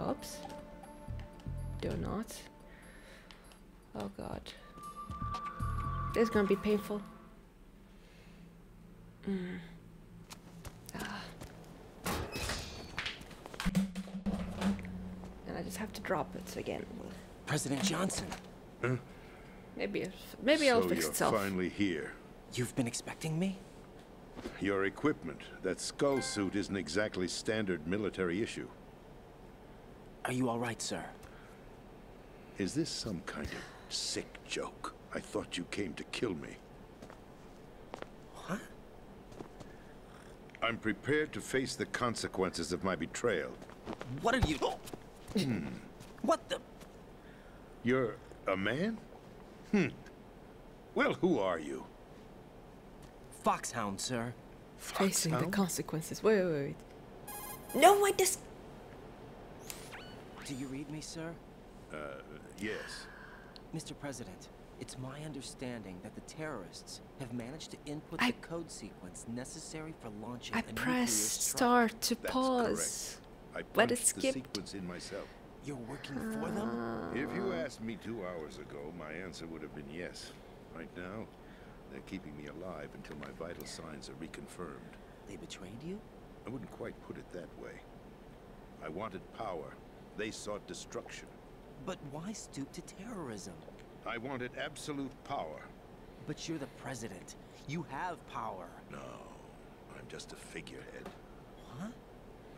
Oops. Do not. Oh god. This is gonna be painful. Ah. And I just have to drop it again. President Johnson. Huh? Maybe I'll fix itself. So you're finally here. You've been expecting me? Your equipment, that skull suit, isn't exactly standard military issue. Are you all right, sir? Is this some kind of sick joke? I thought you came to kill me. What? I'm prepared to face the consequences of my betrayal. What are you... What the... You're a man? Well, who are you? Foxhound, sir. Facing the Foxhound? consequences. Wait. No, I just... Do you read me, sir? Yes. Mr. President, it's my understanding that the terrorists have managed to input the code sequence necessary for launching I a nuclear pressed strike. start to That's pause. correct. I But it punched the skipped. sequence in myself. You're working for them? If you asked me 2 hours ago, my answer would have been yes. Right now, they're keeping me alive until my vital signs are reconfirmed. They betrayed you? I wouldn't quite put it that way. I wanted power. They sought destruction. But why stoop to terrorism? I wanted absolute power. But you're the president. You have power. No, I'm just a figurehead. What?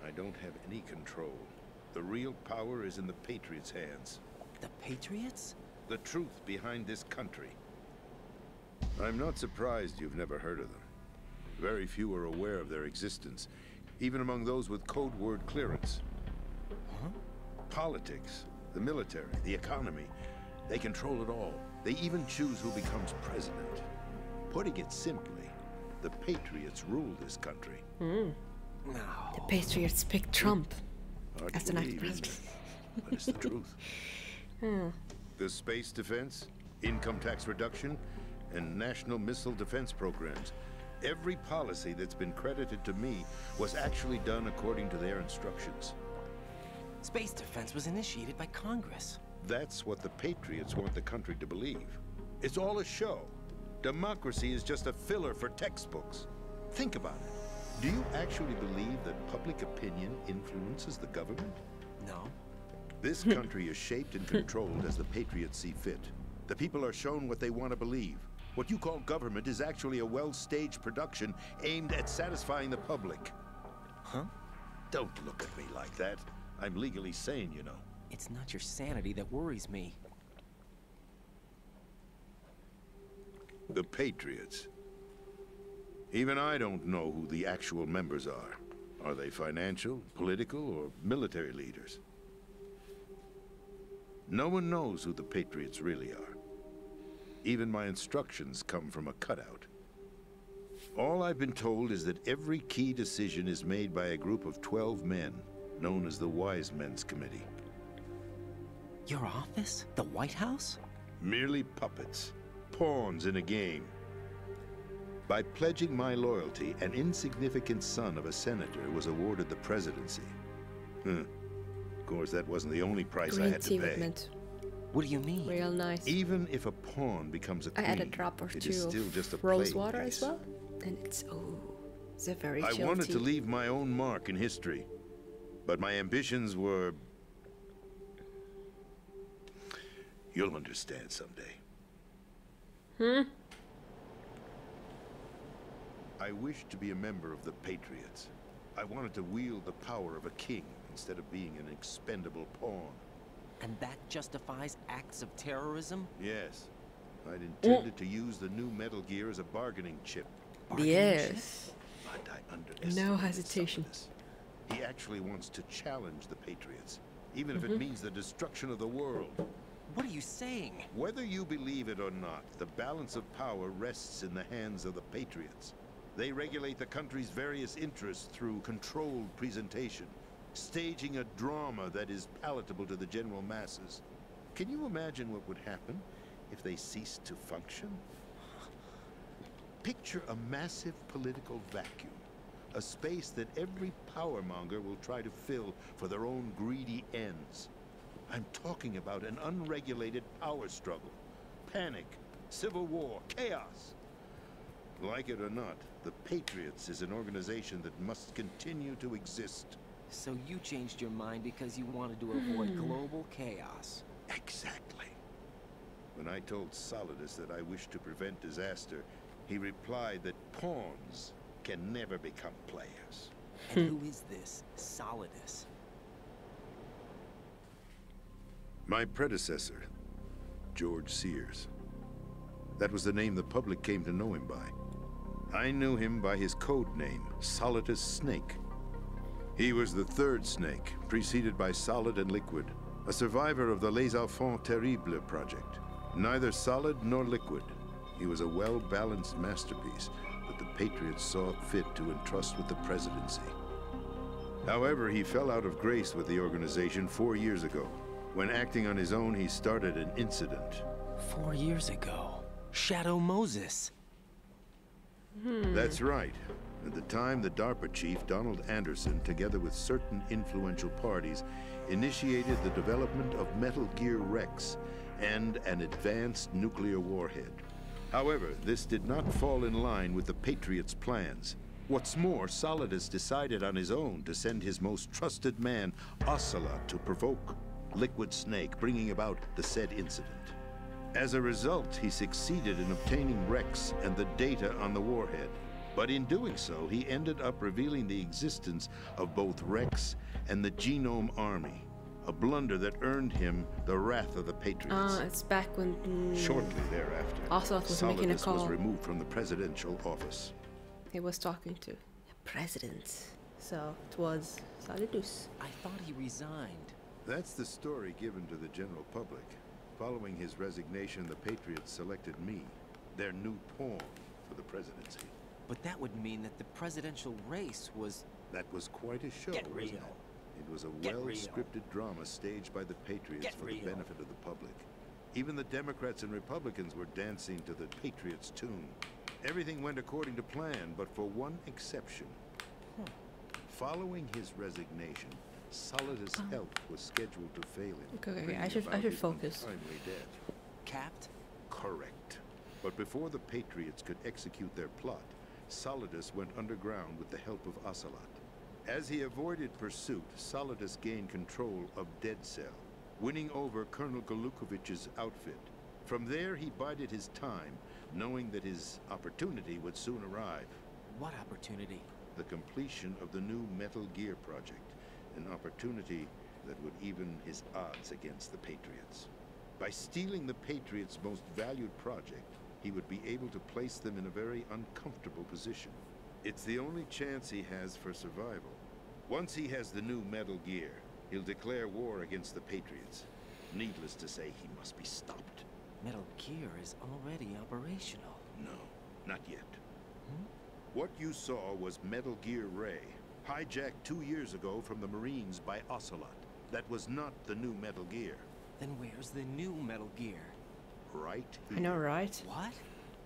I don't have any control. The real power is in the Patriots' hands. The Patriots? The truth behind this country. I'm not surprised you've never heard of them. Very few are aware of their existence, even among those with code word clearance. Huh? Politics, the military, the economy, they control it all. They even choose who becomes president. Putting it simply, the Patriots rule this country. No. The Patriots picked Trump Hard to as the next believe, isn't president. it? But it's the truth. The space defense, income tax reduction, and national missile defense programs. Every policy that's been credited to me was actually done according to their instructions. Space defense was initiated by Congress. That's what the Patriots want the country to believe. It's all a show. Democracy is just a filler for textbooks. Think about it. Do you actually believe that public opinion influences the government? No. This country is shaped and controlled as the Patriots see fit. The people are shown what they want to believe. What you call government is actually a well-staged production aimed at satisfying the public. Huh? Don't look at me like that. I'm legally sane, you know. It's not your sanity that worries me. The Patriots. Even I don't know who the actual members are. Are they financial, political, or military leaders? No one knows who the Patriots really are. Even my instructions come from a cutout. All I've been told is that every key decision is made by a group of 12 men, known as the Wise Men's Committee. Your office? The White House? Merely puppets, pawns in a game. By pledging my loyalty, an insignificant son of a senator was awarded the presidency. Of course, that wasn't the only price I Green had tea to with pay. mint. What do you mean? Real nice. Even if a pawn becomes a I queen, add a drop or it two is still just a of rose playing water piece. as well. And it's, it's a very I chill wanted tea. to leave my own mark in history, but my ambitions were... You'll understand someday. I wished to be a member of the Patriots. I wanted to wield the power of a king instead of being an expendable pawn. And that justifies acts of terrorism? Yes, I'd intended to use the new Metal Gear as a bargaining chip. Bargaining Yes. But I underestimated No some of hesitation. this. He actually wants to challenge the Patriots, even if it means the destruction of the world. What are you saying? Whether you believe it or not, the balance of power rests in the hands of the Patriots. They regulate the country's various interests through controlled presentation, staging a drama that is palatable to the general masses. Can you imagine what would happen if they ceased to function? Picture a massive political vacuum. a space that every powermonger will try to fill for their own greedy ends. I'm talking about an unregulated power struggle, panic, civil war, chaos. Like it or not, the Patriots is an organization that must continue to exist. So you changed your mind because you wanted to avoid global chaos. Exactly. When I told Solidus that I wished to prevent disaster, he replied that pawns can never become players. And who is this Solidus? My predecessor, George Sears. That was the name the public came to know him by. I knew him by his code name, Solidus Snake. He was the third snake, preceded by Solid and Liquid, a survivor of the Les Enfants Terribles project. Neither solid nor liquid, he was a well-balanced masterpiece that the Patriots saw fit to entrust with the presidency. However, he fell out of grace with the organization 4 years ago. When acting on his own, he started an incident. 4 years ago. Shadow Moses. That's right. At the time, the DARPA chief, Donald Anderson, together with certain influential parties, initiated the development of Metal Gear Rex and an advanced nuclear warhead. However, this did not fall in line with the Patriots' plans. What's more, Solidus decided on his own to send his most trusted man, Ocelot, to provoke Liquid Snake, bringing about the said incident. As a result, he succeeded in obtaining Rex and the data on the warhead. But in doing so, he ended up revealing the existence of both Rex and the Genome Army, a blunder that earned him the wrath of the Patriots. It's back when... Shortly thereafter, Ocelot was making a Solidus call. was removed from the presidential office. He was talking to the president. So it was Solidus. I thought he resigned. That's the story given to the general public. Following his resignation, the Patriots selected me, their new pawn for the presidency. But that would mean that the presidential race was... That was quite a show, Get wasn't real. it? It was a Get real. well-scripted drama staged by the Patriots Get for real. the benefit of the public. Even the Democrats and Republicans were dancing to the Patriots' tune. Everything went according to plan, but for one exception. Following his resignation, Solidus' health was scheduled to fail him. Okay, bringing I should about his focus. untimely death. capped? Correct. But before the Patriots could execute their plot, Solidus went underground with the help of Ocelot. As he avoided pursuit, Solidus gained control of Dead Cell, winning over Colonel Golukovich's outfit. From there, he bided his time, knowing that his opportunity would soon arrive. What opportunity? The completion of the new Metal Gear project, an opportunity that would even his odds against the Patriots. By stealing the Patriots' most valued project, he would be able to place them in a very uncomfortable position. It's the only chance he has for survival. Once he has the new Metal Gear, he'll declare war against the Patriots. Needless to say, he must be stopped. Metal Gear is already operational. No, not yet. What you saw was Metal Gear Ray, hijacked 2 years ago from the Marines by Ocelot. That was not the new Metal Gear. Then where's the new Metal Gear? Right here. I know, right? What?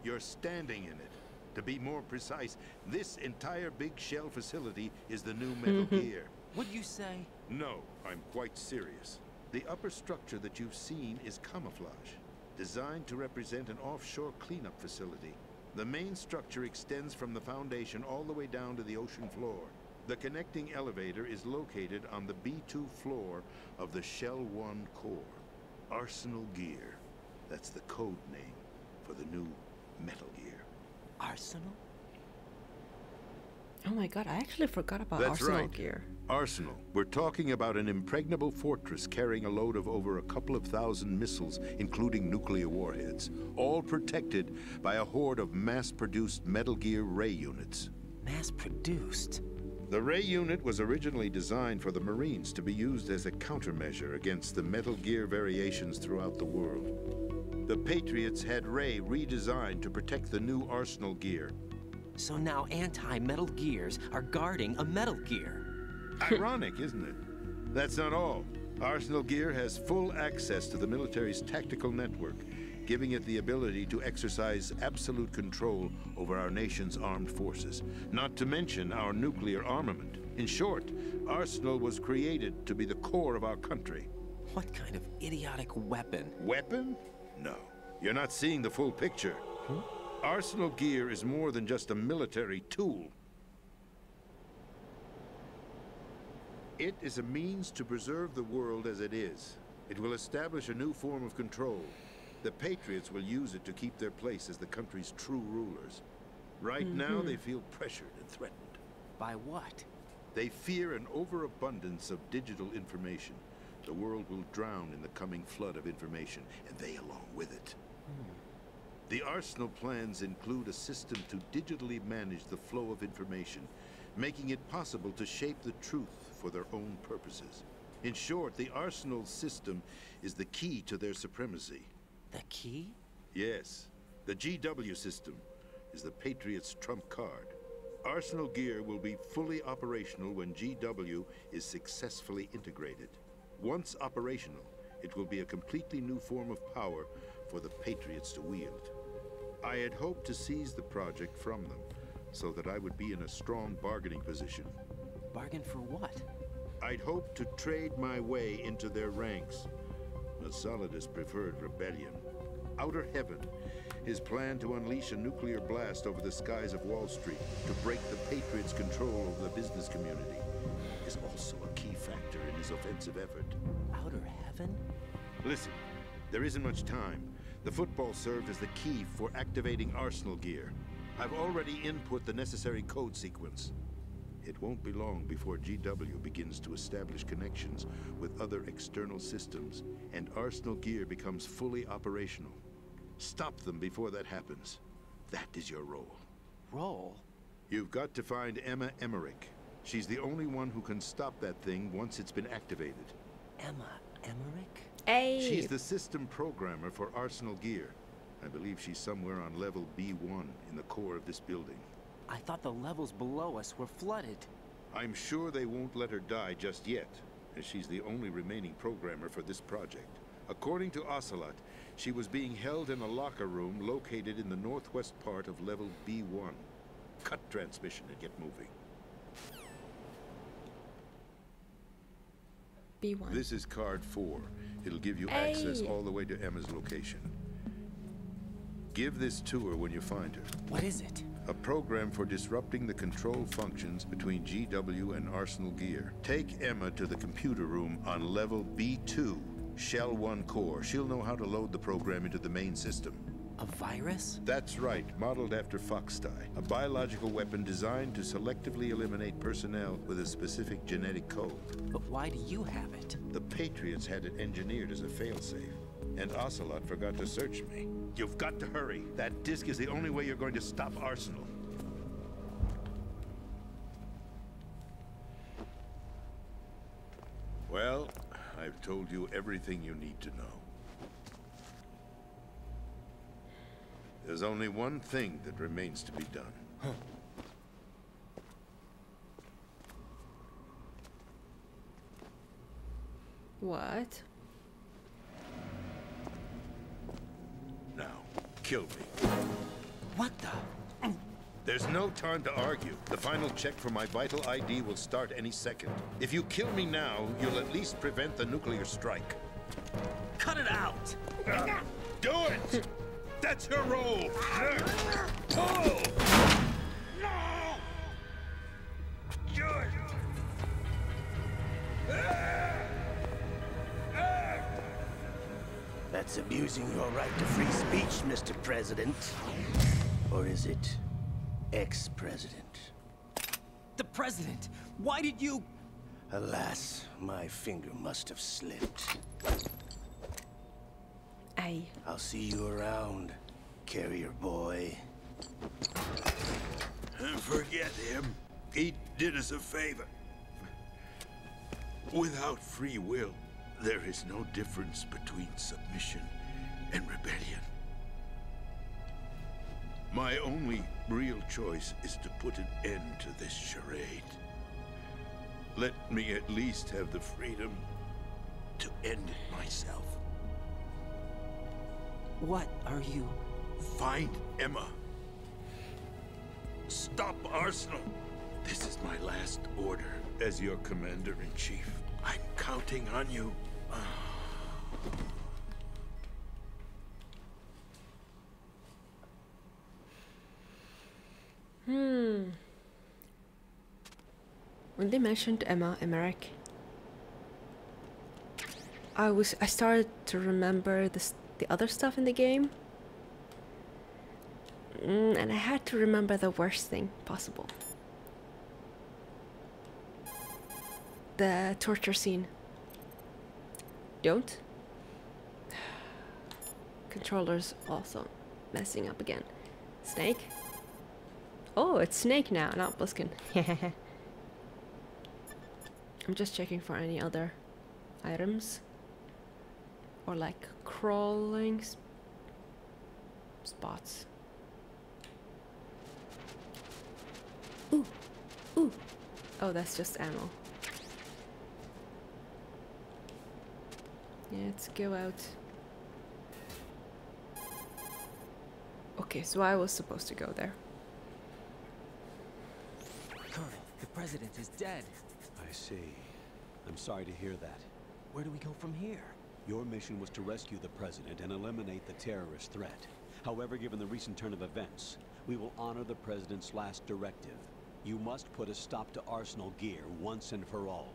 You're standing in it. To be more precise, this entire big shell facility is the new Metal Gear. What'd you say? No, I'm quite serious. The upper structure that you've seen is camouflage, designed to represent an offshore cleanup facility. The main structure extends from the foundation all the way down to the ocean floor. The connecting elevator is located on the B2 floor of the Shell 1 core. Arsenal Gear. That's the code name for the new Metal Gear. Arsenal? Oh my god, I actually forgot about That's Arsenal right. Gear. Arsenal. We're talking about an impregnable fortress carrying a load of over a couple of thousand missiles, including nuclear warheads, all protected by a horde of mass-produced Metal Gear Ray units. Mass-produced? The Ray unit was originally designed for the Marines to be used as a countermeasure against the Metal Gear variations throughout the world. The Patriots had Ray redesigned to protect the new Arsenal Gear. So now anti-Metal Gears are guarding a Metal Gear. Ironic, isn't it? That's not all. Arsenal Gear has full access to the military's tactical network, giving it the ability to exercise absolute control over our nation's armed forces, not to mention our nuclear armament. In short, Arsenal was created to be the core of our country. What kind of idiotic weapon? Weapon? No. You're not seeing the full picture. Arsenal gear is more than just a military tool. It is a means to preserve the world as it is. It will establish a new form of control. The Patriots will use it to keep their place as the country's true rulers. Right now, they feel pressured and threatened. By what? They fear an overabundance of digital information. The world will drown in the coming flood of information, and they along with it. The Arsenal plans include a system to digitally manage the flow of information, making it possible to shape the truth for their own purposes. In short, the Arsenal system is the key to their supremacy. The key? Yes. The GW system is the Patriots' trump card. Arsenal gear will be fully operational when GW is successfully integrated. Once operational, it will be a completely new form of power for the Patriots to wield. I had hoped to seize the project from them, so that I would be in a strong bargaining position. Bargain for what? I'd hoped to trade my way into their ranks. Solidus preferred rebellion. Outer Heaven, his plan to unleash a nuclear blast over the skies of Wall Street to break the Patriots' control over the business community, is also a key factor in his offensive effort. Outer Heaven? Listen, there isn't much time. The football served as the key for activating Arsenal gear. I've already input the necessary code sequence. It won't be long before GW begins to establish connections with other external systems, and Arsenal gear becomes fully operational. Stop them before that happens. That is your role. Role? You've got to find Emma Emmerich. She's the only one who can stop that thing once it's been activated. Emma Emmerich? Hey. She's the system programmer for Arsenal gear. I believe she's somewhere on level B1 in the core of this building. I thought the levels below us were flooded. I'm sure they won't let her die just yet, as she's the only remaining programmer for this project. According to Ocelot, she was being held in a locker room located in the northwest part of level B1. Cut transmission and get moving. B1. This is card 4. It'll give you access all the way to Emma's location. Give this to her when you find her. What is it? A program for disrupting the control functions between GW and Arsenal gear. Take Emma to the computer room on level B2, Shell 1 core. She'll know how to load the program into the main system. A virus? That's right, modeled after Foxdie. A biological weapon designed to selectively eliminate personnel with a specific genetic code. But why do you have it? The Patriots had it engineered as a failsafe, and Ocelot forgot to search me. You've got to hurry. That disk is the only way you're going to stop Arsenal. Well, I've told you everything you need to know. There's only one thing that remains to be done. What? Now, kill me. What the? There's no time to argue. The final check for my vital ID will start any second. If you kill me now, you'll at least prevent the nuclear strike. Cut it out! Do it! That's your role! Oh! No! Do it! That's abusing your right to free speech, Mr. President. Or is it ex-president? The president! Why did you... Alas, my finger must have slipped. Aye. I'll see you around, carrier boy. Forget him. He did us a favor. Without free will, there is no difference between submission and rebellion. My only real choice is to put an end to this charade. Let me at least have the freedom to end it myself. What are you... Find Emma. Stop Arsenal. This is my last order as your commander-in-chief. I'm counting on you. When they mentioned Emma Emmerich, I started to remember the other stuff in the game. And I had to remember the worst thing possible. The torture scene. Don't. Controllers also messing up again. Snake? Oh, it's Snake now, not Bliskin. I'm just checking for any other items. Or like crawling spots. Ooh, ooh. Oh, that's just ammo. Yeah, let's go out. Okay, so I was supposed to go there. Colonel, the president is dead. I see. I'm sorry to hear that. Where do we go from here? Your mission was to rescue the president and eliminate the terrorist threat. However, given the recent turn of events, we will honor the president's last directive. You must put a stop to Arsenal gear once and for all.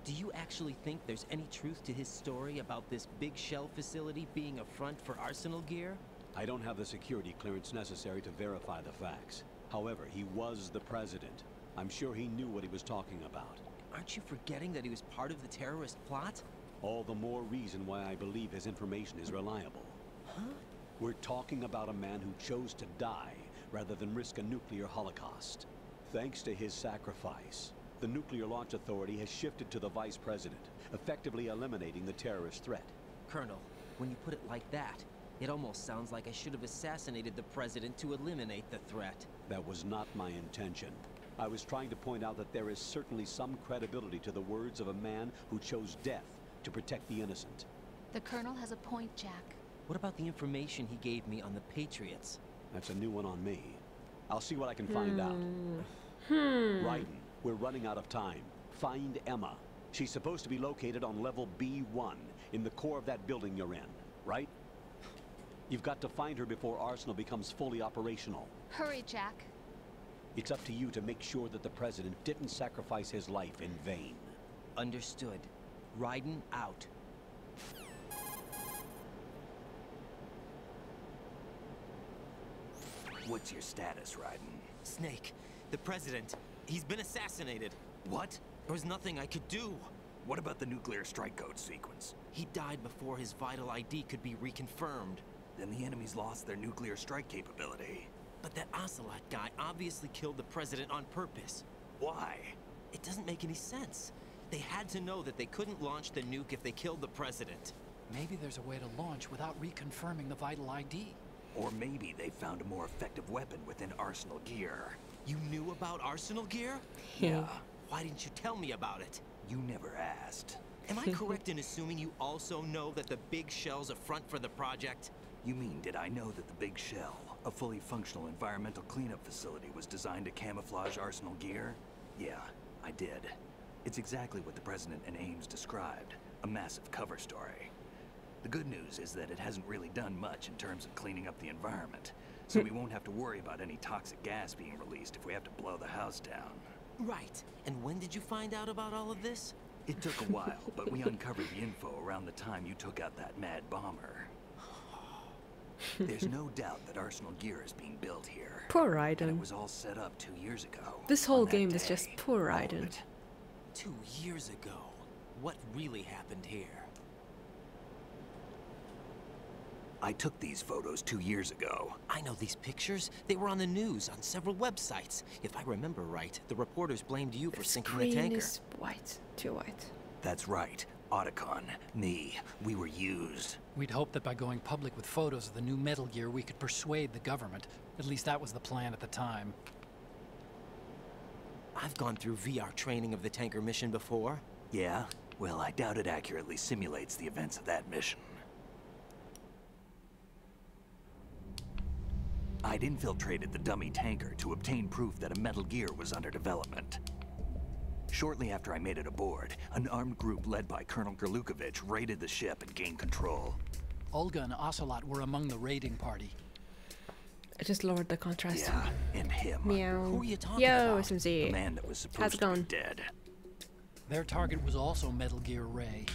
Do you actually think there's any truth to his story about this big shell facility being a front for Arsenal gear? I don't have the security clearance necessary to verify the facts. However, he was the president. I'm sure he knew what he was talking about. Aren't you forgetting that he was part of the terrorist plot? All the more reason why I believe his information is reliable. Huh? We're talking about a man who chose to die rather than risk a nuclear holocaust. Thanks to his sacrifice, the Nuclear Launch Authority has shifted to the vice president, effectively eliminating the terrorist threat. Colonel, when you put it like that, it almost sounds like I should have assassinated the president to eliminate the threat. That was not my intention. I was trying to point out that there is certainly some credibility to the words of a man who chose death to protect the innocent. The Colonel has a point, Jack. What about the information he gave me on the Patriots? That's a new one on me. I'll see what I can find out. Raiden, we're running out of time. Find Emma. She's supposed to be located on level B1, in the core of that building you're in, right? You've got to find her before Arsenal becomes fully operational. Hurry, Jack. It's up to you to make sure that the president didn't sacrifice his life in vain. Understood. Raiden out. What's your status, Raiden? Snake, the president, he's been assassinated. What? There was nothing I could do. What about the nuclear strike code sequence? He died before his vital ID could be reconfirmed. Then the enemy's lost their nuclear strike capability. But that Ocelot guy obviously killed the president on purpose. Why? It doesn't make any sense. They had to know that they couldn't launch the nuke if they killed the president. Maybe there's a way to launch without reconfirming the vital ID. Or maybe they found a more effective weapon within Arsenal gear. You knew about Arsenal gear? Yeah. Why didn't you tell me about it? You never asked. Am I correct in assuming you also know that the Big Shell's a front for the project? You mean, did I know that the Big Shell, a fully functional environmental cleanup facility, was designed to camouflage Arsenal gear? Yeah, I did. It's exactly what the President and Ames described, a massive cover story. The good news is that it hasn't really done much in terms of cleaning up the environment, so we won't have to worry about any toxic gas being released if we have to blow the house down. Right. And when did you find out about all of this? It took a while, but we uncovered the info around the time you took out that mad bomber. There's no doubt that Arsenal gear is being built here. Poor And Raiden. it was all set up 2 years ago. This whole on that game is day. just poor All of Raiden. it. 2 years ago. What really happened here? I took these photos 2 years ago. I know these pictures. They were on the news, on several websites. If I remember right, the reporters blamed you for The sinking the screen tanker. is white. Too white. That's right. Otacon, me, we were used. We'd hoped that by going public with photos of the new Metal Gear, we could persuade the government. At least that was the plan at the time. I've gone through VR training of the tanker mission before. Yeah? Well, I doubt it accurately simulates the events of that mission. I'd infiltrated the dummy tanker to obtain proof that a Metal Gear was under development. Shortly after I made it aboard, an armed group led by Colonel Gerlukovich raided the ship and gained control. Olga and Ocelot were among the raiding party. I just lowered the contrast. Yeah, and him. Meow. Who are you talking Yo, about? The SMZ. man that was How's supposed it to be going? dead. Their target was also Metal Gear Ray.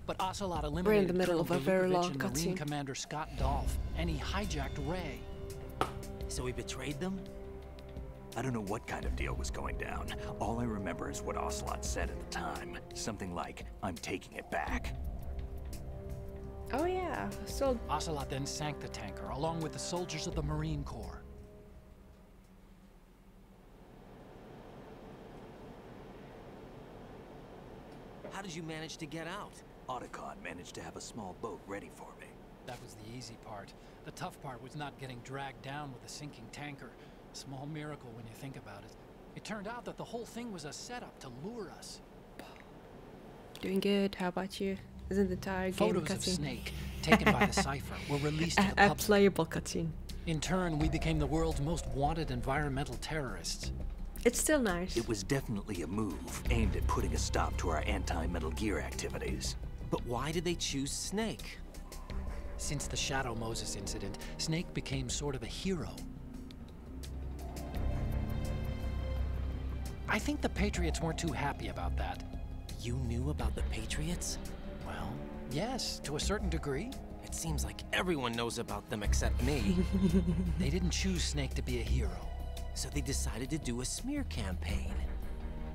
But Ocelot We're in eliminated the middle Colonel of a very Gerlukovich long and Marine cutscene. Commander Scott Dolph, and he hijacked Ray. So we betrayed them? I don't know what kind of deal was going down. All I remember is what Ocelot said at the time. Something like, "I'm taking it back." Oh yeah, so Ocelot then sank the tanker, along with the soldiers of the Marine Corps. How did you manage to get out? Otacon managed to have a small boat ready for me. That was the easy part. The tough part was not getting dragged down with a sinking tanker. A small miracle when you think about it. It turned out that the whole thing was a setup to lure us. doing good. How about you? Isn't the entire game Photos of cutscene? Snake, taken by the Cypher, were released to the A public. playable cutscene. In turn, we became the world's most wanted environmental terrorists. It's still nice. It was definitely a move aimed at putting a stop to our anti-Metal Gear activities. But why did they choose Snake? Since the Shadow Moses incident, Snake became sort of a hero. I think the Patriots weren't too happy about that. You knew about the Patriots? Well, yes, to a certain degree. It seems like everyone knows about them except me. They didn't choose Snake to be a hero. So they decided to do a smear campaign.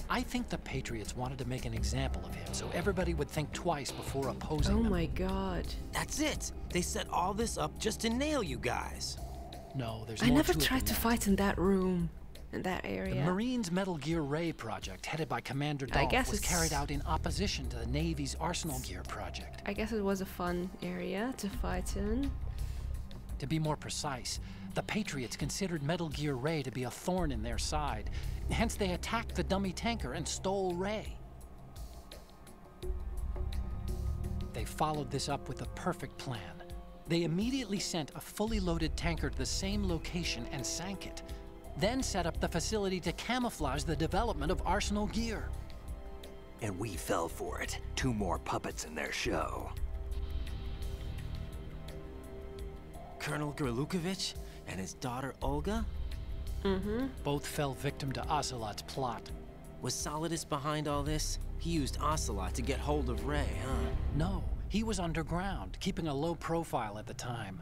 I think the Patriots wanted to make an example of him so everybody would think twice before opposing Oh them. my god. That's it. They set all this up just to nail you guys. No, there's I more never to it tried than to that. fight in that room, in that The area. Marines' Metal Gear Ray project, headed by Commander I Dolph, guess was it's- carried out in opposition to the Navy's Arsenal Gear project. I guess it was a fun area to fight in. To be more precise, the Patriots considered Metal Gear Ray to be a thorn in their side. Hence, they attacked the dummy tanker and stole Ray. They followed this up with a perfect plan. They immediately sent a fully loaded tanker to the same location and sank it. Then set up the facility to camouflage the development of Arsenal Gear. And we fell for it. 2 more puppets in their show. Colonel Gerlukovich and his daughter Olga? Both fell victim to Ocelot's plot. Was Solidus behind all this? He used Ocelot to get hold of Ray, huh? No, he was underground, keeping a low profile at the time.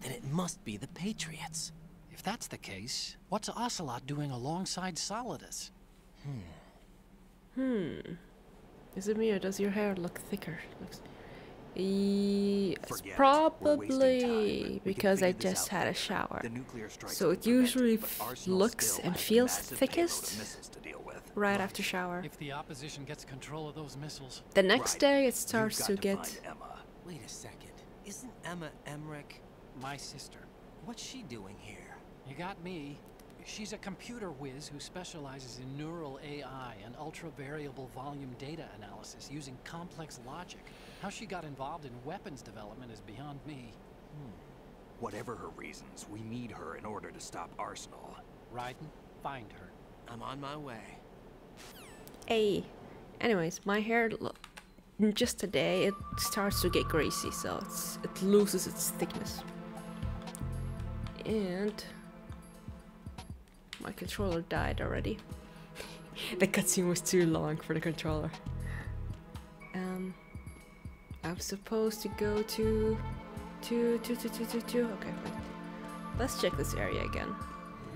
Then it must be the Patriots. If that's the case, what's Ocelot doing alongside Solidus? Is it me or does your hair look thicker? It's Forget it. We're wasting probably time. We can because I figure this just out had a later. shower. The nuclear strikes So were it prevented, usually but Arsenal looks still and has a feels massive payload of thickest missiles to deal with. right after shower. If the opposition gets control of those missiles, The next Right. day it You've starts got to find get... Emma. Wait a second. Isn't Emma Emmerich? my sister. What's she doing here? You got me. She's a computer whiz who specializes in neural AI and ultra-variable volume data analysis using complex logic. How she got involved in weapons development is beyond me. Whatever her reasons, we need her in order to stop Arsenal. Raiden, find her. I'm on my way. Hey. Anyways, my hair... just today it starts to get greasy, so it loses its thickness. And... my controller died already. The cutscene was too long for the controller. I'm supposed to go to... Okay, wait. Let's check this area again.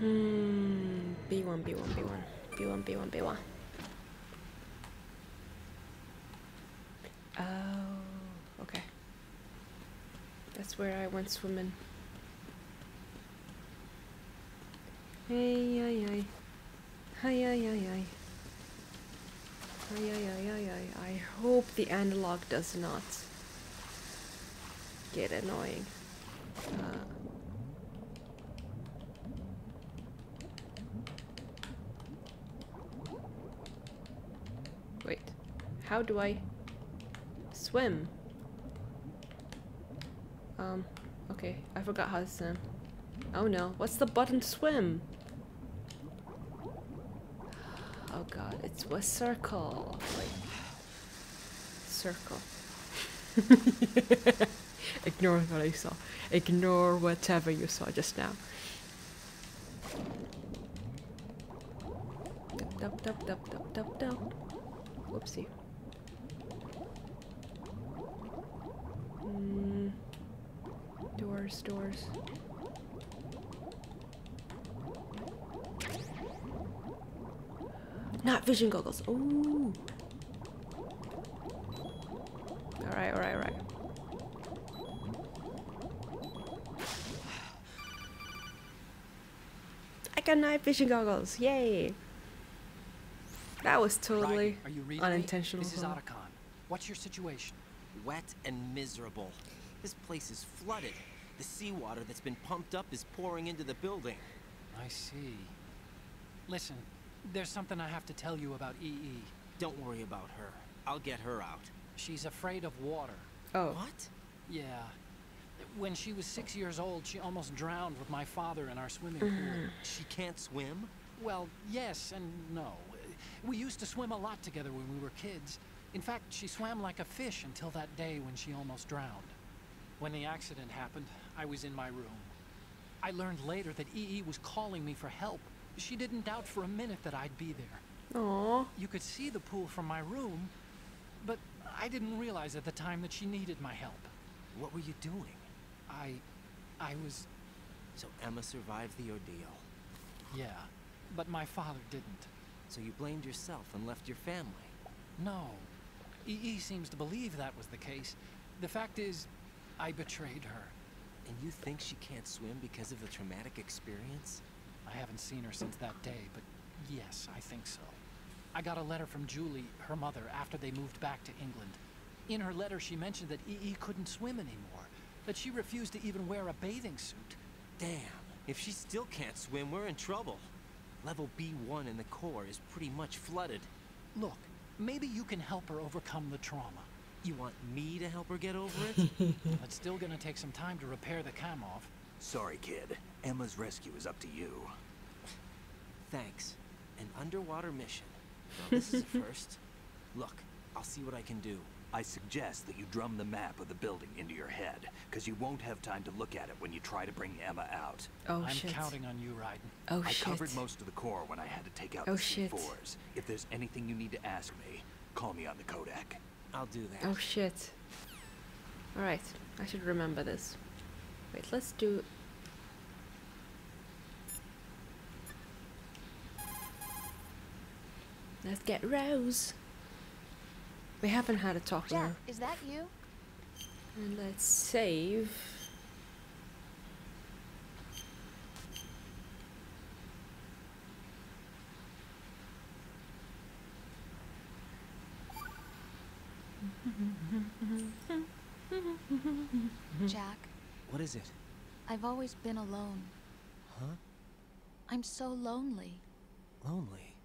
B1, B1, B1. B1, B1, B1. Oh, okay. That's where I went swimming. Hey, ay, ay. Hi, ay, ay, ay. Ay, ay, ay, ay, ay. I hope the analog does not get annoying. Wait, how do I swim? Okay, I forgot how to swim. Oh no, what's the button to swim? Oh god, it was circle. Like, circle. Ignore what I saw. Ignore whatever you saw just now. Dup, dup, dup, dup, dup, dup. Whoopsie. Doors, doors. Not vision goggles. Ooh. Alright, alright, alright. I got night vision goggles. Yay. That was totally Raiden, are you reading unintentional. me? This is Otacon. What's your situation? Wet and miserable. This place is flooded. The seawater that's been pumped up is pouring into the building. I see. Listen, there's something I have to tell you about EE. Don't worry about her. I'll get her out. She's afraid of water. Oh. What? Yeah. When she was 6 years old, she almost drowned with my father in our swimming pool. She can't swim? Well, yes and no. We used to swim a lot together when we were kids. In fact, she swam like a fish until that day when she almost drowned. When the accident happened, I was in my room. I learned later that EE was calling me for help. She didn't doubt for a minute that I'd be there. Aww. You could see the pool from my room, but I didn't realize at the time that she needed my help. What were you doing? I was... So Emma survived the ordeal. Yeah, but my father didn't. So you blamed yourself and left your family. No. EE seems to believe that was the case. The fact is, I betrayed her. And you think she can't swim because of the traumatic experience? I haven't seen her since that day, but yes, I think so. I got a letter from Julie, her mother, after they moved back to England. In her letter, she mentioned that EE couldn't swim anymore, that she refused to even wear a bathing suit. Damn, if she still can't swim, we're in trouble. Level B1 in the core is pretty much flooded. Look, maybe you can help her overcome the trauma. You want me to help her get over it? It's still gonna take some time to repair the cam off. Sorry, kid. Emma's rescue is up to you. Thanks. An underwater mission. Well, this is a first. Look, I'll see what I can do. I suggest that you drum the map of the building into your head, because you won't have time to look at it when you try to bring Emma out. Oh I'm shit. counting on you, Raiden. Oh I shit. covered most of the core when I had to take out Oh the shit. C4s. If there's anything you need to ask me, call me on the Kodak. I'll do that. Oh shit. Alright, I should remember this. Wait, let's do... Let's get Rose. We haven't had a talk with Jack, her. is that you? And let's save. Jack, What is it? I've always been alone. Huh? I'm so lonely. Lonely.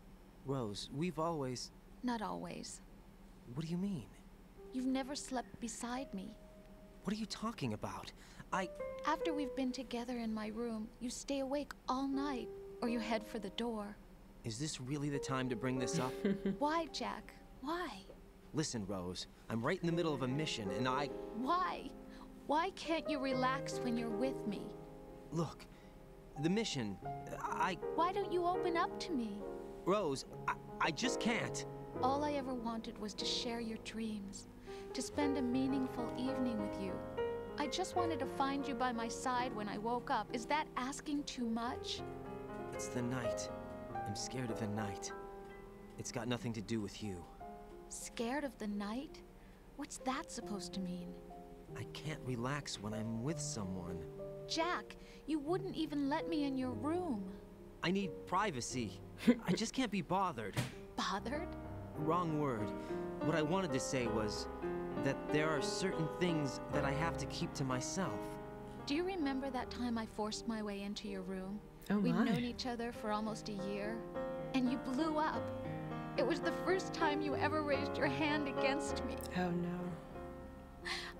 Rose, we've always... Not always. What do you mean? You've never slept beside me. What are you talking about? After we've been together in my room, you stay awake all night, or you head for the door. Is this really the time to bring this up? Why, Jack? Why? Listen, Rose, I'm right in the middle of a mission and Why? Why can't you relax when you're with me? Look, the mission, Why don't you open up to me? Rose, I just can't. All I ever wanted was to share your dreams, to spend a meaningful evening with you. I just wanted to find you by my side when I woke up. Is that asking too much? It's the night. I'm scared of the night. It's got nothing to do with you. Scared of the night? What's that supposed to mean? I can't relax when I'm with someone. Jack, you wouldn't even let me in your room. I need privacy. I just can't be bothered. Bothered? Wrong word. What I wanted to say was that there are certain things that I have to keep to myself. Do you remember that time I forced my way into your room? Oh We'd my. known each other for almost a year, and you blew up. It was the first time you ever raised your hand against me. Oh no.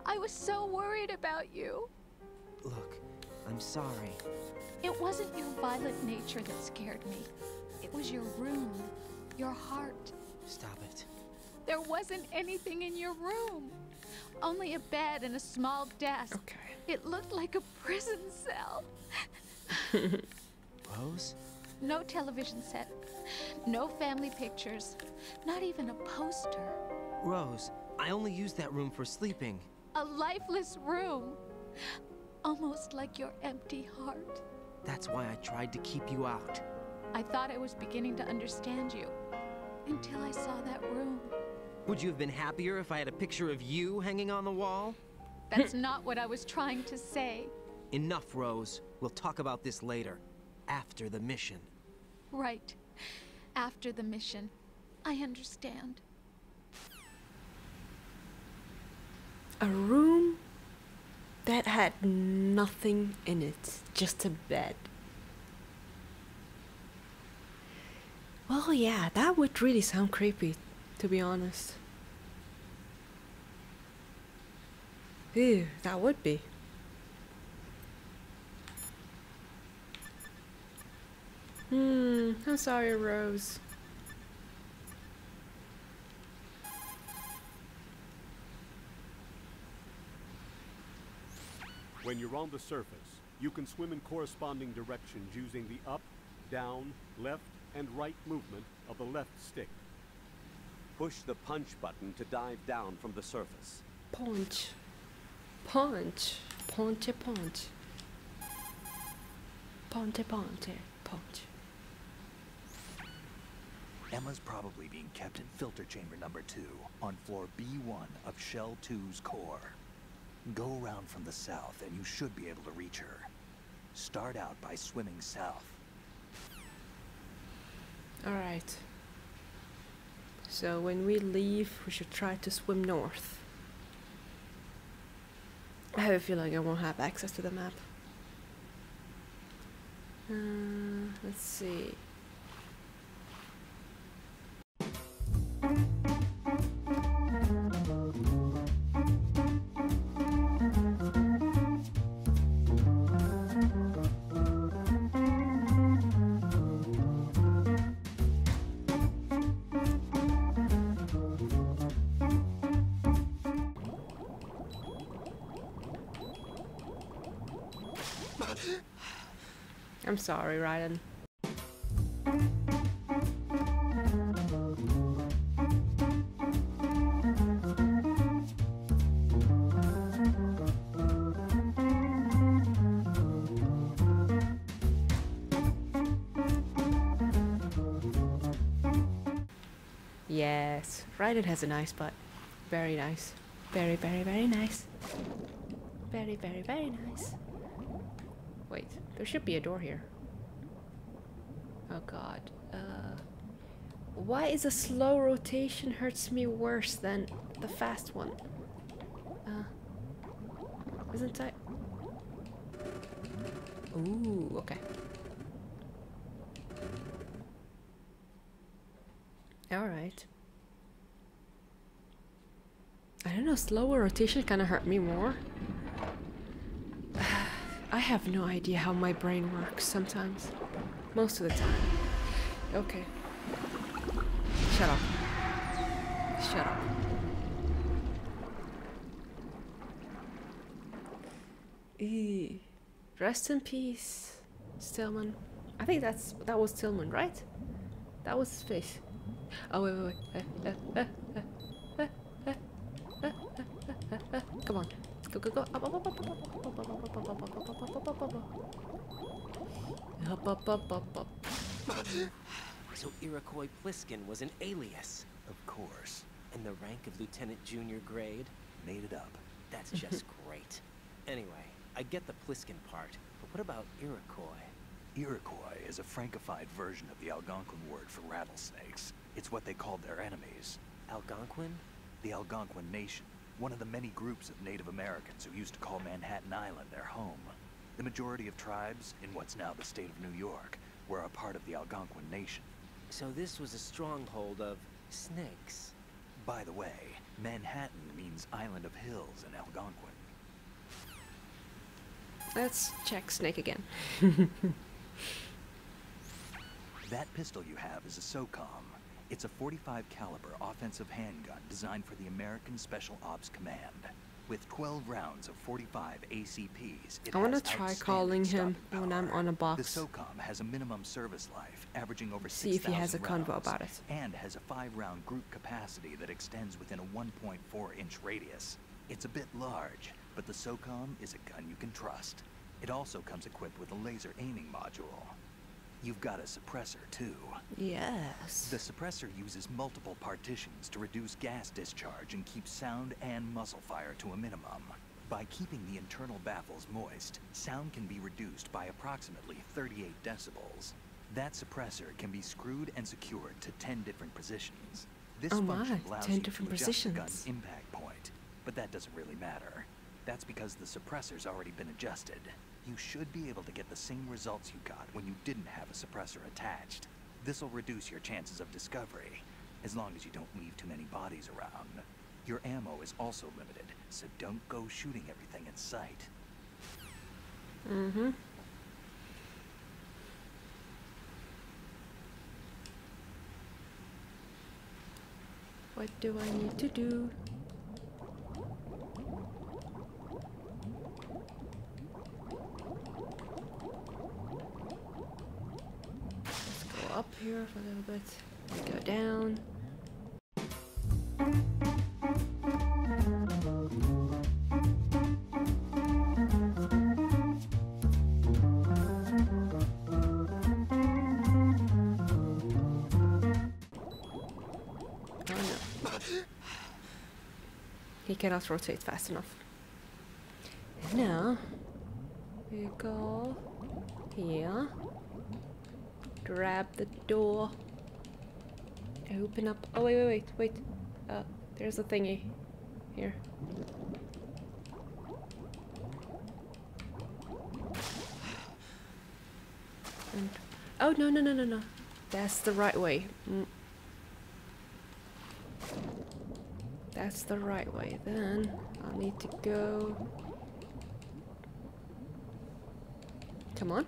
I was so worried about you. Look, I'm sorry. It wasn't your violent nature that scared me. It was your room, your heart. Stop it. There wasn't anything in your room. Only a bed and a small desk. Okay. It looked like a prison cell. Rose? No television set. No family pictures. Not even a poster. Rose, I only use that room for sleeping. A lifeless room. Almost like your empty heart. That's why I tried to keep you out. I thought I was beginning to understand you. Until I saw that room. Would you have been happier if I had a picture of you hanging on the wall? That's not what I was trying to say. Enough, Rose. We'll talk about this later. After the mission. Right. After the mission. I understand. A room that had nothing in it, just a bed. Well, yeah, that would really sound creepy, to be honest. Ew, that would be. I'm sorry, Rose. When you're on the surface, you can swim in corresponding directions using the up, down, left, and right movement of the left stick. Push the punch button to dive down from the surface. Punch. Punch. Ponte, ponte. Ponte, ponte, ponte. Emma's probably being kept in filter chamber number 2 on floor B1 of Shell 2's core. Go around from the south and you should be able to reach her. Start out by swimming south. Alright. So when we leave, we should try to swim north. I have a feeling I won't have access to the map. Let's see. I'm sorry, Ryden. Yes, Ryden has a nice butt. Very nice. Very, very, very nice. Very, very, very nice. Wait, there should be a door here. Oh god. Why is a slow rotation hurts me worse than the fast one? Isn't that... Ooh, okay. Alright. I don't know, slower rotation kinda hurt me more. I have no idea how my brain works sometimes. Most of the time. Okay. Shut up. Shut up. Eee. Rest in peace, Stillman. I think that was Stillman, right? That was his face. Oh wait. Come on. Go. Up. So Iroquois Pliskin was an alias. Of course. And the rank of Lieutenant Junior grade? Made it up. That's just great. Anyway, I get the Pliskin part, but what about Iroquois? Iroquois is a Frankified version of the Algonquin word for rattlesnakes. It's what they called their enemies. Algonquin? The Algonquin Nation, one of the many groups of Native Americans who used to call Manhattan Island their home. The majority of tribes in what's now the state of New York were a part of the Algonquin Nation. So this was a stronghold of snakes. By the way, Manhattan means Island of Hills in Algonquin. Let's check Snake again. That pistol you have is a SOCOM. It's a .45 caliber offensive handgun designed for the American Special Ops Command. With 12 rounds of 45 ACPs, I want to try calling him when I'm on a The box. SOCOM has a minimum service life, averaging over 6,000 See if he has a convo rounds, about it. and has a 5-round group capacity that extends within a 1.4-inch radius. It's a bit large, but the SOCOM is a gun you can trust. It also comes equipped with a laser aiming module. You've got a suppressor, too. Yes. The suppressor uses multiple partitions to reduce gas discharge and keep sound and muzzle fire to a minimum. By keeping the internal baffles moist, sound can be reduced by approximately 38 decibels. That suppressor can be screwed and secured to 10 different positions. This function allows 10 you different to adjust the gun's positions. impact point, but that doesn't really matter. That's because the suppressor's already been adjusted. You should be able to get the same results you got when you didn't have a suppressor attached. This'll reduce your chances of discovery, as long as you don't leave too many bodies around. Your ammo is also limited, so don't go shooting everything in sight. Mm-hmm. What do I need to do? Let's go up here for a little bit. We go down. He cannot rotate fast enough. And now we go here, grab the door, open up. Oh wait. There's a thingy here. And oh no! That's the right way. That's the right way. Then I'll need to go. Come on.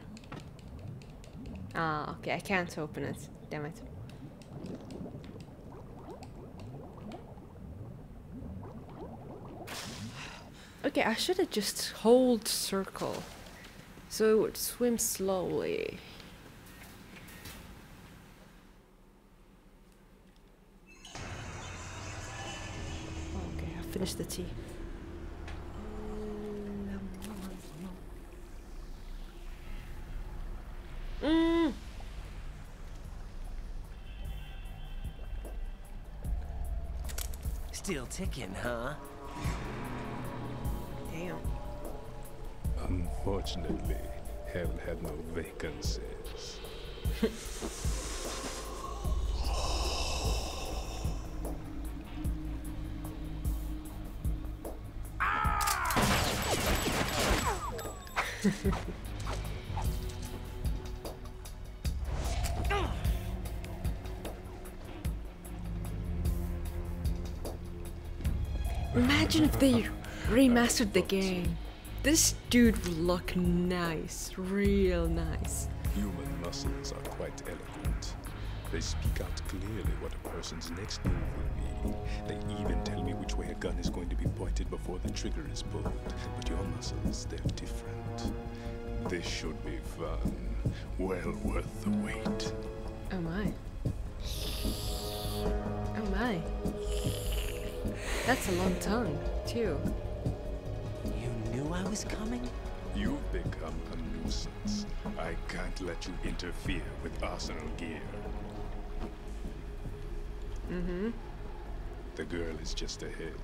Ah, okay, I can't open it. Damn it. Okay, I should have just hold circle, so it would swim slowly. Okay, I finished the tea. Still ticking, huh? Damn. Unfortunately, hell had no vacancies. Imagine if they remastered the game. This dude would look nice, real nice. Human muscles are quite eloquent. They speak out clearly what a person's next move will be. They even tell me which way a gun is going to be pointed before the trigger is pulled. But your muscles, they're different. This should be fun. Well worth the wait. Oh my. Oh my. That's a long tongue, too. You knew I was coming? You've become a nuisance. I can't let you interfere with arsenal gear. Mm-hmm. The girl is just ahead.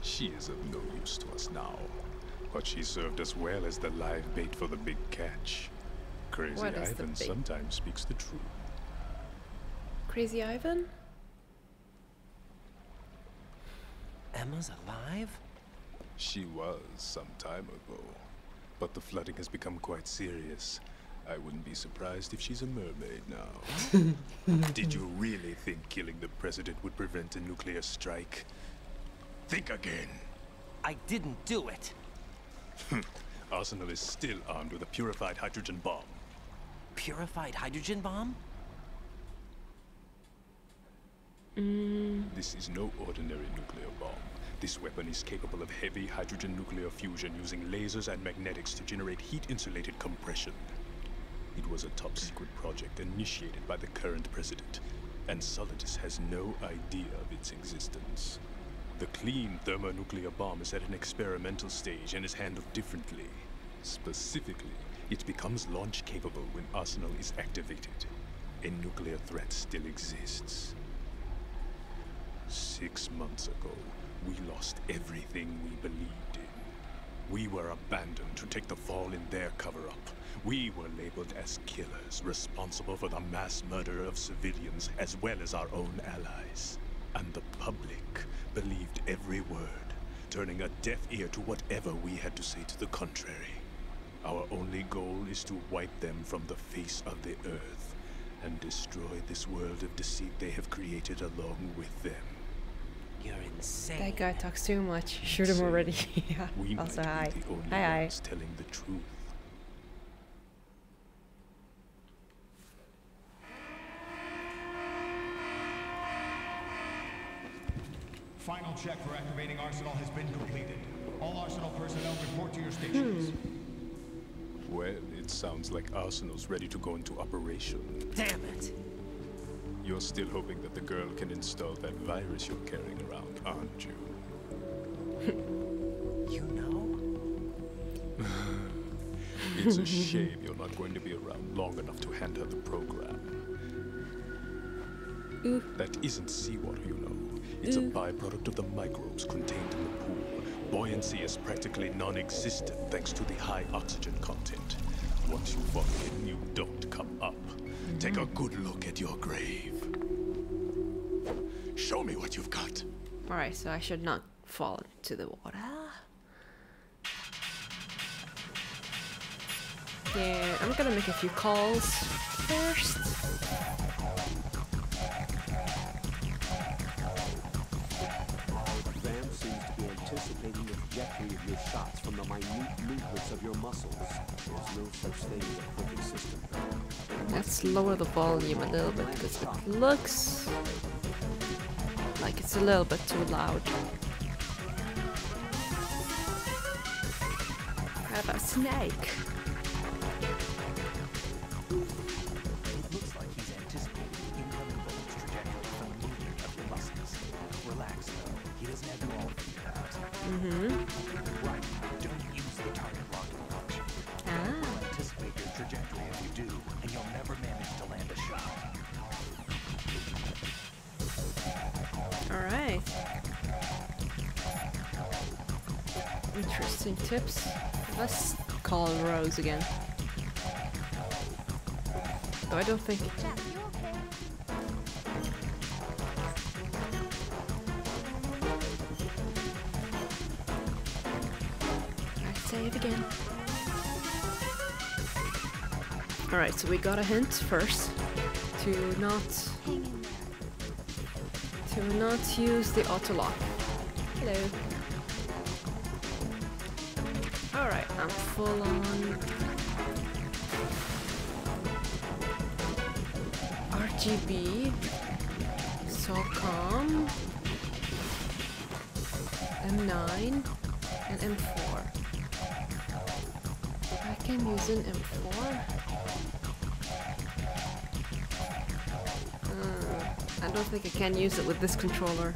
She is of no use to us now. But she served us well as the live bait for the big catch. Crazy What is the Ivan bait? sometimes speaks the truth. Crazy Ivan? Emma's alive? She was some time ago. But the flooding has become quite serious. I wouldn't be surprised if she's a mermaid now. Did you really think killing the president would prevent a nuclear strike? Think again. I didn't do it. Arsenal is still armed with a purified hydrogen bomb. Purified hydrogen bomb? This is no ordinary nuclear bomb. This weapon is capable of heavy hydrogen nuclear fusion using lasers and magnetics to generate heat-insulated compression. It was a top-secret project initiated by the current president, and Solidus has no idea of its existence. The clean thermonuclear bomb is at an experimental stage and is handled differently. Specifically, it becomes launch-capable when Arsenal is activated. A nuclear threat still exists. 6 months ago, we lost everything we believed in. We were abandoned to take the fall in their cover-up. We were labeled as killers, responsible for the mass murder of civilians as well as our own allies. And the public believed every word, turning a deaf ear to whatever we had to say to the contrary. Our only goal is to wipe them from the face of the earth and destroy this world of deceit they have created along with them. You're insane. That guy talks too much. Shoot him already. Yeah. We Also, might hi. be the only Hi. ones telling the truth. Final check for activating Arsenal has been completed. All Arsenal personnel report to your stations. Well, it sounds like Arsenal's ready to go into operation. Damn it! You're still hoping that the girl can install that virus you're carrying around, aren't you? You know? It's a shame you're not going to be around long enough to hand her the program. That isn't seawater, you know. It's a byproduct of the microbes contained in the pool. Buoyancy is practically non-existent thanks to the high oxygen content. Once you fall in, you don't come up. Take a good look at your grave. Show me what you've got. Alright, so I should not fall into the water. Yeah, I'm gonna make a few calls first. Vamp seems to be anticipating the trajectory of your shots from the minute movements of your muscles. There's no such thing as a perfect system. Let's lower the volume a little bit because it looks like it's a little bit too loud. How about snake? It looks like he's anticipating the incoming bullet's trajectory from the movement of your muscles. Relax, though. He doesn't have you all figured out. Right. Don't use the target locking function. He'll anticipate your trajectory if you do, and you'll never manage to land a shot. Alright. Interesting tips. Let's call Rose again. Though I don't think... Jack, you okay? Alright, save again. Alright, so we got a hint first to not Hang in there. use the auto lock. Hello. Alright, I'm full on RGB, SOCOM, M9, and M4. I can use an M4. I don't think I can use it with this controller.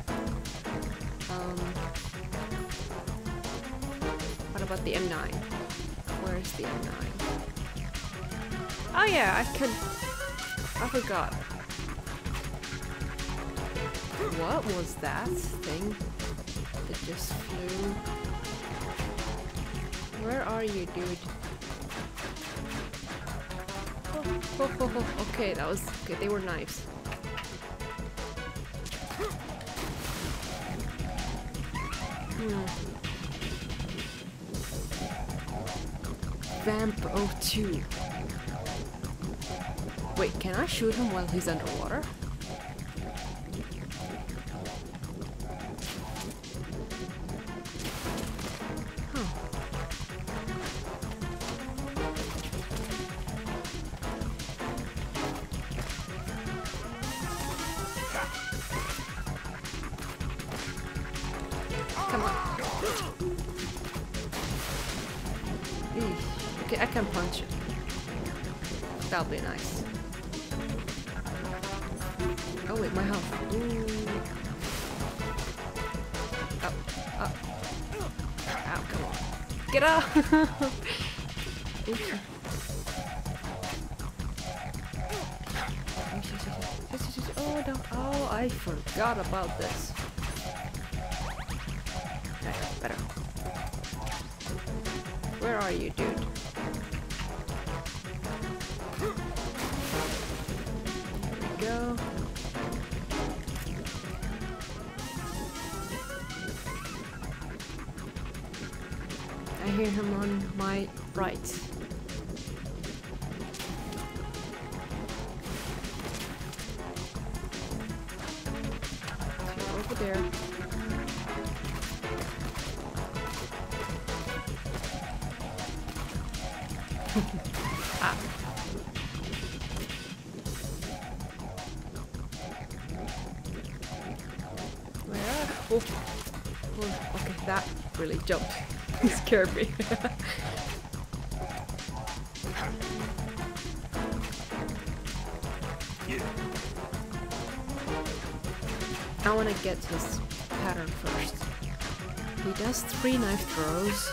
What about the M9? Where's the M9? Oh yeah, I forgot. What was that thing that just flew? Where are you, dude? Oh. Okay, that was okay. They were knives. Vamp 02. Wait, can I shoot him while he's underwater? Come on. Eesh. Okay, I can punch it. That'll be nice. Oh wait, my health. Ooh. Up, up. Ow, come on. Get up! Oops. Oh no, oh, I forgot about this. Okay, better. Where are you, dude? There we go. I hear him on my right. So over there. Ah. Where are... Oh. Oh, okay, that really jumped. It scared me. I want to get his pattern first. He does 3 knife throws.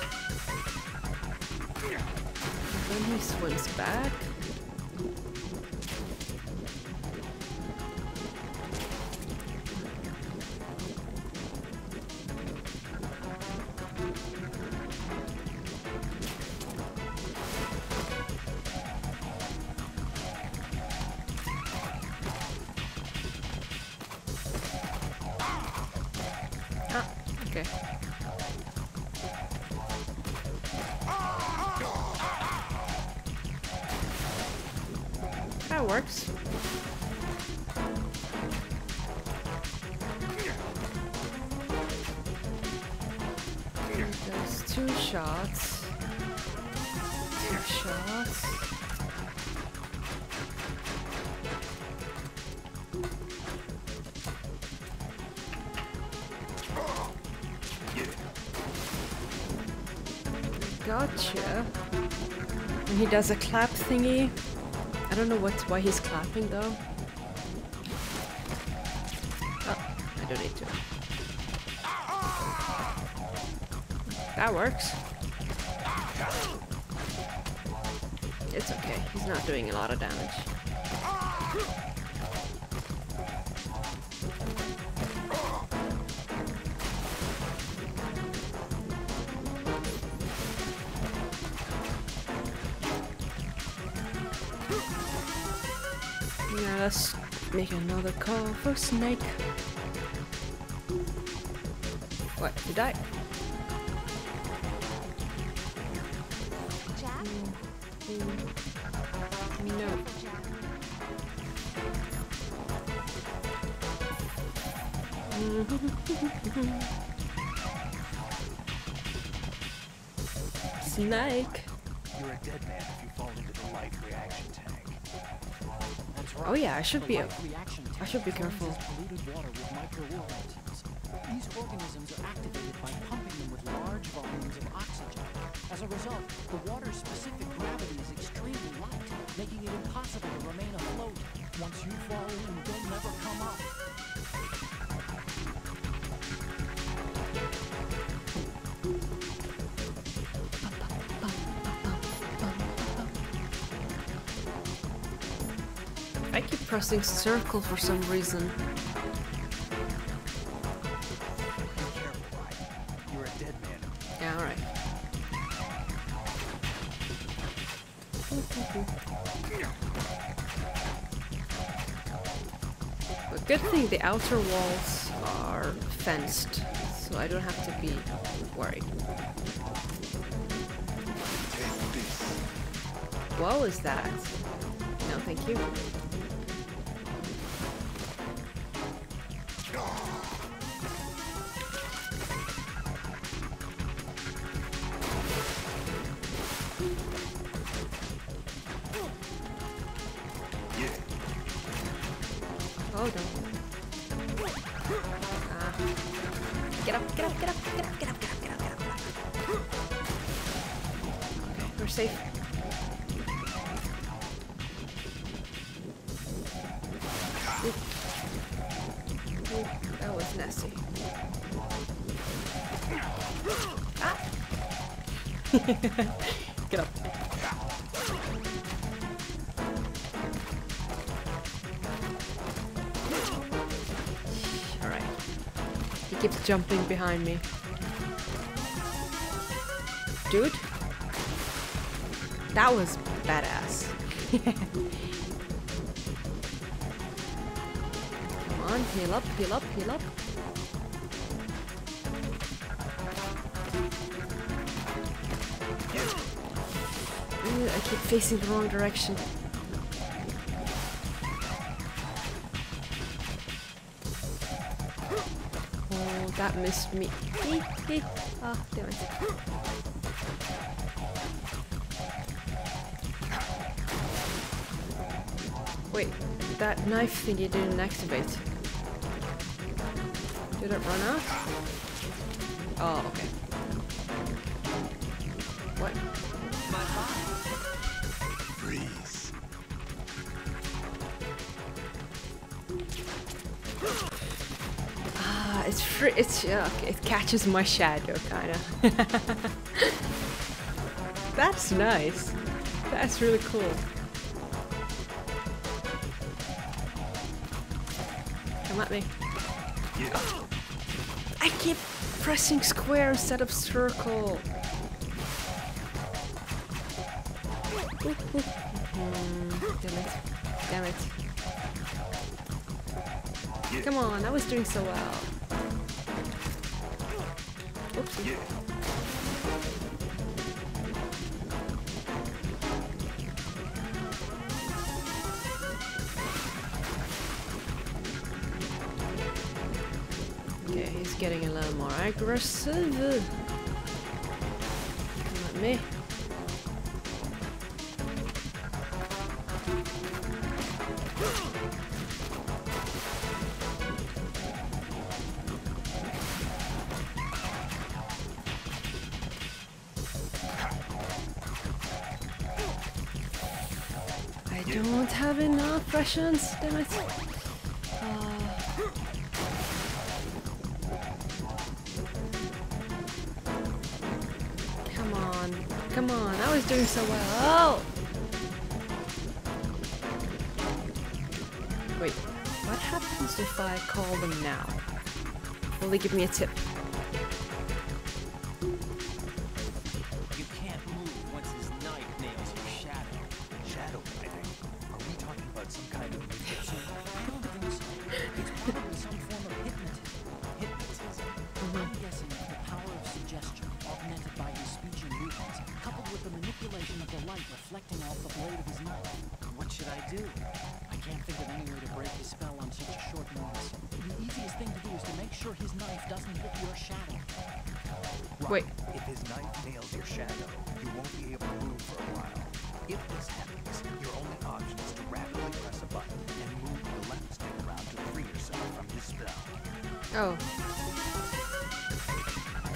And then he swings back. Okay. That works. There's 2 shots. 2 shots. Gotcha. And he does a clap thingy. I don't know why he's clapping though. Oh, I don't need to. That works. It's okay. He's not doing a lot of damage. Now let's make another call for Snake. What? You died? Jack? No. Snake. You're a dead man if you fall into the life reaction tank. That's right. Oh yeah, I should be Reaction careful. polluted water with microorganisms. These organisms are activated by pumping them with large volumes of oxygen. As a result, the water's specific gravity is extremely light, making it impossible to remain afloat. Once you fall in, you'll never come up. I keep pressing circle for some reason. Be careful, Ryan. You're a dead man. Yeah, alright. But good thing the outer walls are fenced, so I don't have to be worried. What was that? No, thank you. Oh no. Get up, get up. up, get up, get up, get up, get up, get up, get up, get up. Okay, we're safe. Oop. Oop, that was nasty. Ah! Get up. Alright. He keeps jumping behind me. Dude? That was badass. Come on, heal up, heal up, heal up. Ooh, I keep facing the wrong direction. Oh, that missed me. Ah, damn it. Wait, that knife thingy didn't activate. Did it run out? Oh, okay. What? Freeze. Ah, it's free. It's okay, it catches my shadow, kind of. That's nice. That's really cool. Come at me. I keep pressing square instead of circle. Damn it. Damn it. Come on, I was doing so well. Oopsie. Okay, he's getting a little more aggressive. Come at me. I don't have enough rations, damn it. Come on, come on, I was doing so well. Oh! Wait, what happens if I call them now? Will they give me a tip? You can't move once his knife nails your shadow. Shadow knifing? Are we talking about some kind of mutation? I don't think so. It's probably some form of hypnotism. I'm guessing the power of suggestion, augmented by his speech and movements, coupled with the manipulation of the light reflecting off the blade of his knife. What should I do? I can't think of any way to break his spell on such a short notice. The easiest thing to do is to make sure his knife doesn't hit your shadow. Wait. If his knife nails your shadow, you won't be able to move for a while. If this happens, your only option is to rapidly press a button and move the left stick around to free yourself from his spell. Oh.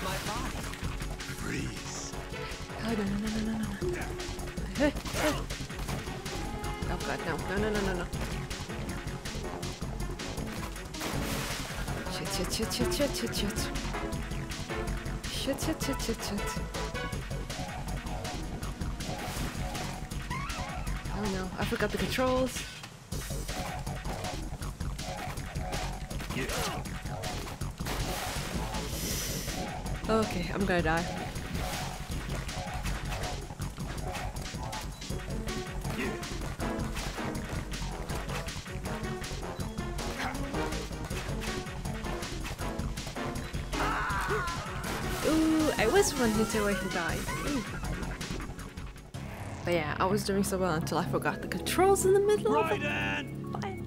My body. Freeze. Oh, no, no, no, no, no, no. Oh god, no. No, no, no, no, no. Shit, shit, shit, shit, shit, shit, shit. Shit, shit, shit, shit, shit. Oh no, I forgot the controls. Okay, I'm gonna die. Ooh, I was one hit away from dying. Ooh. But yeah, I was doing so well until I forgot the controls in the middle of the fight.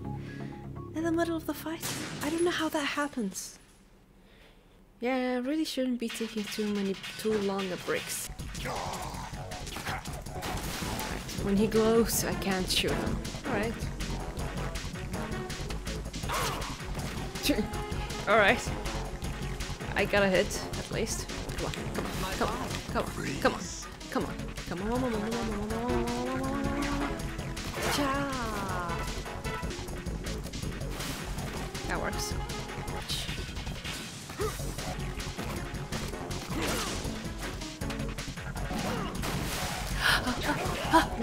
In the middle of the fight. I don't know how that happens. Yeah, I really shouldn't be taking too long a breaks. Right. When he glows, I can't shoot him. Alright. Alright. I got a hit, at least. Come on, come on, come on, come on, come on, come on, come on, come on. Cha! That works.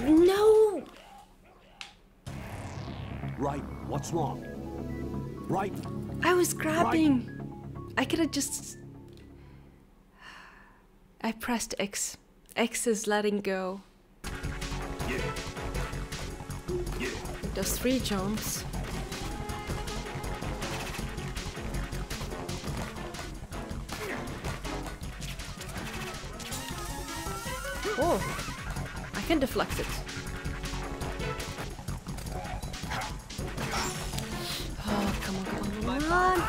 No! Right, what's wrong? Right. I was grabbing. I could have just... I pressed X. X is letting go. It does 3 jumps. Oh, I can deflect it. Oh, come on, come on, come on.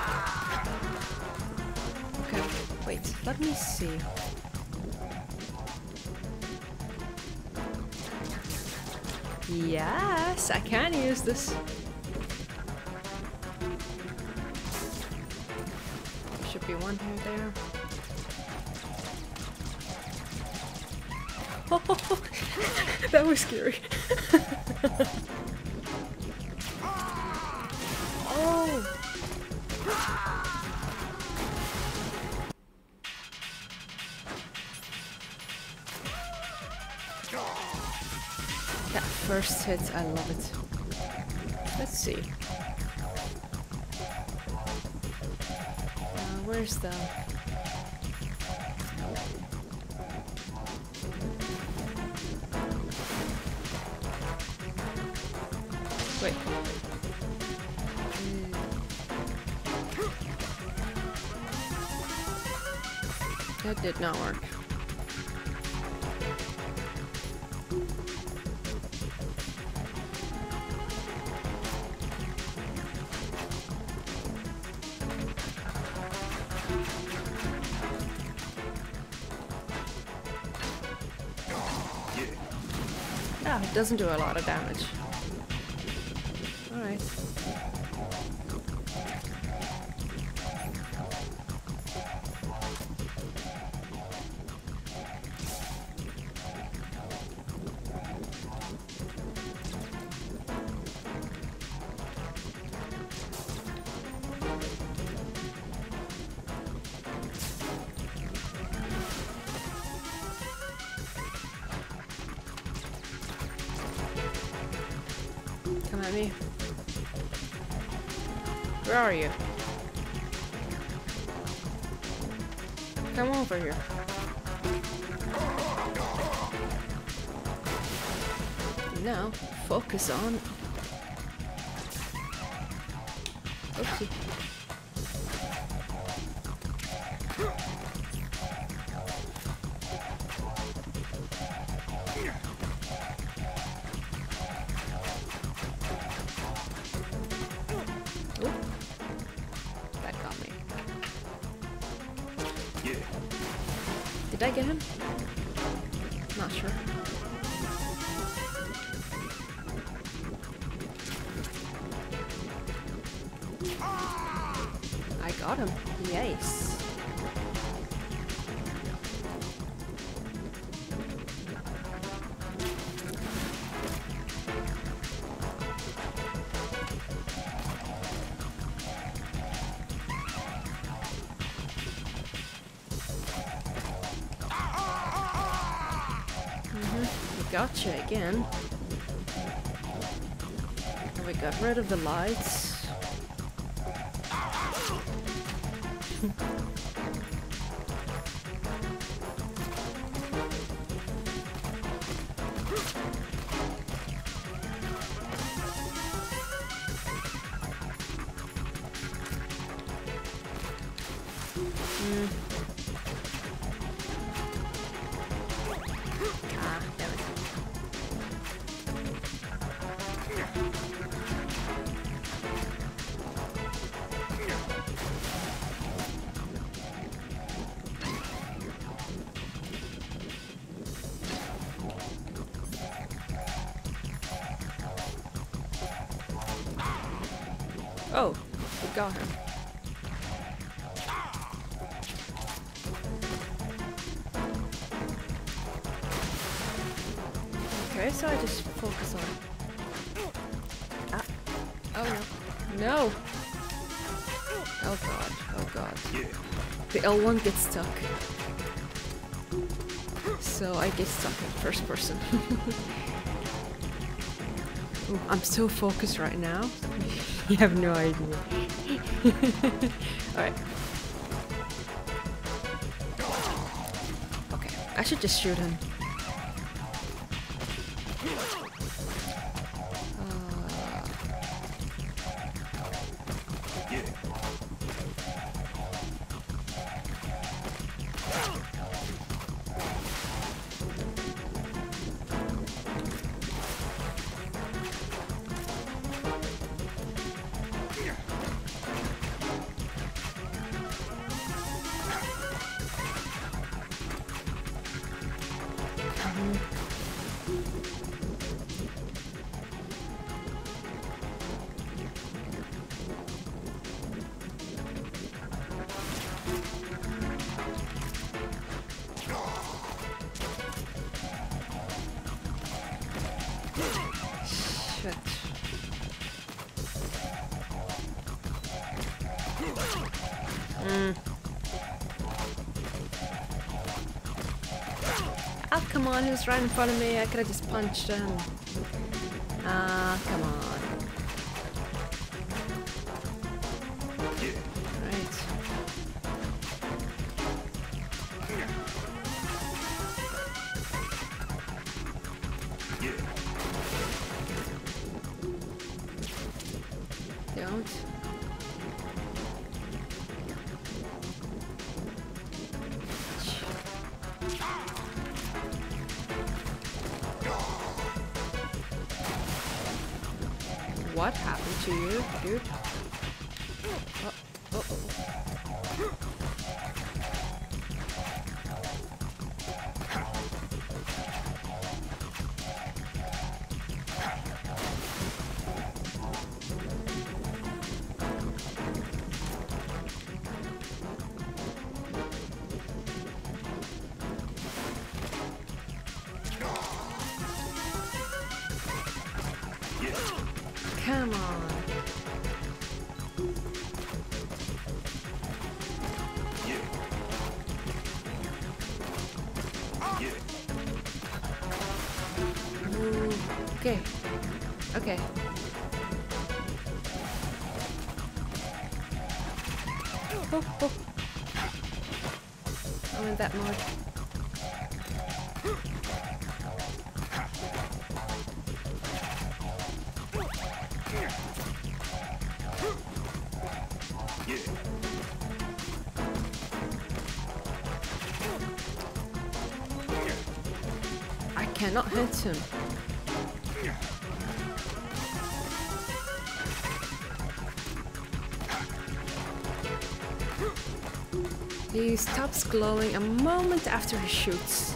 Okay, wait, let me see. Yes, I can use this. Should be one here, there. Oh, that was scary. Oh. That first hit, I love it. Let's see. Where's the... Wait. That did not work. Yeah, it doesn't do a lot of damage. Alright. Come at me. Where are you? Come over here. Now, focus on... Oopsie. That got me. Did I get him? Not sure. I got him. Yes. Gotcha again. And we got rid of the lights. Ah, damn it. Oh, we got him. Okay, so I just focus on. Ah. Oh no. No! Oh god, oh god. The L1 gets stuck. So I get stuck in first person. Ooh, I'm so focused right now. You have no idea. Alright. Okay, I should just shoot him. Shit. Oh, come on, he was right in front of me. I could have just punched him. Ah, come on. Right. Don't. What happened to you, dude? Oh, oh, oh. Come on. Ooh, okay. Okay. Oh, oh. I'm in that mode. I cannot hit him. He stops glowing a moment after he shoots.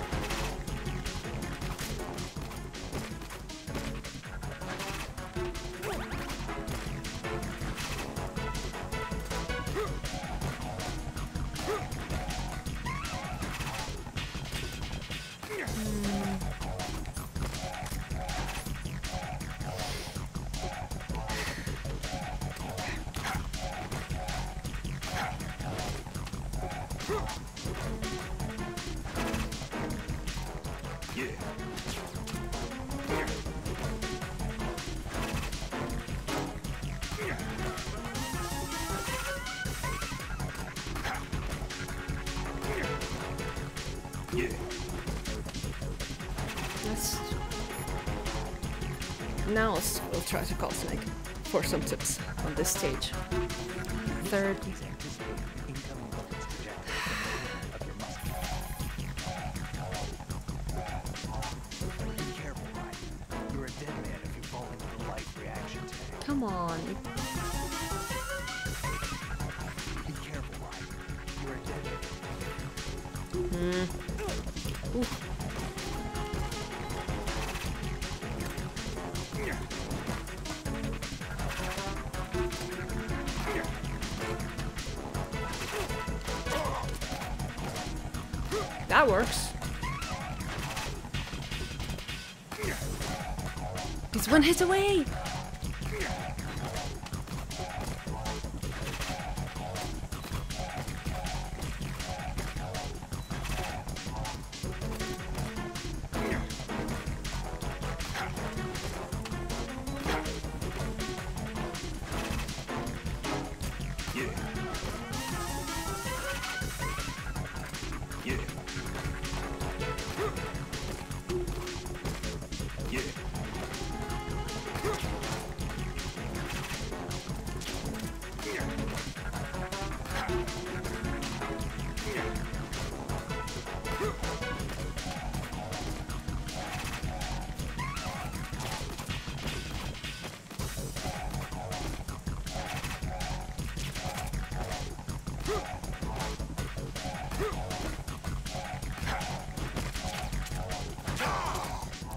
Now we'll try to call Snake for some tips on this stage. Third. You're a dead man if you fall into the light reaction tank. Come on. Be careful, Ryan. You're a dead man. Ooh. That works. He's 1 hit away!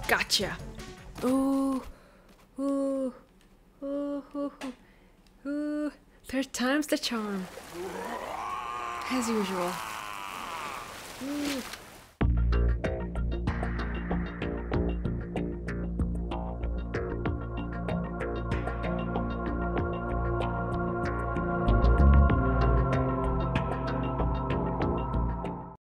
Gotcha. Ooh. Ooh. Ooh. Ooh. Ooh. Third time's the charm. As usual. Ooh.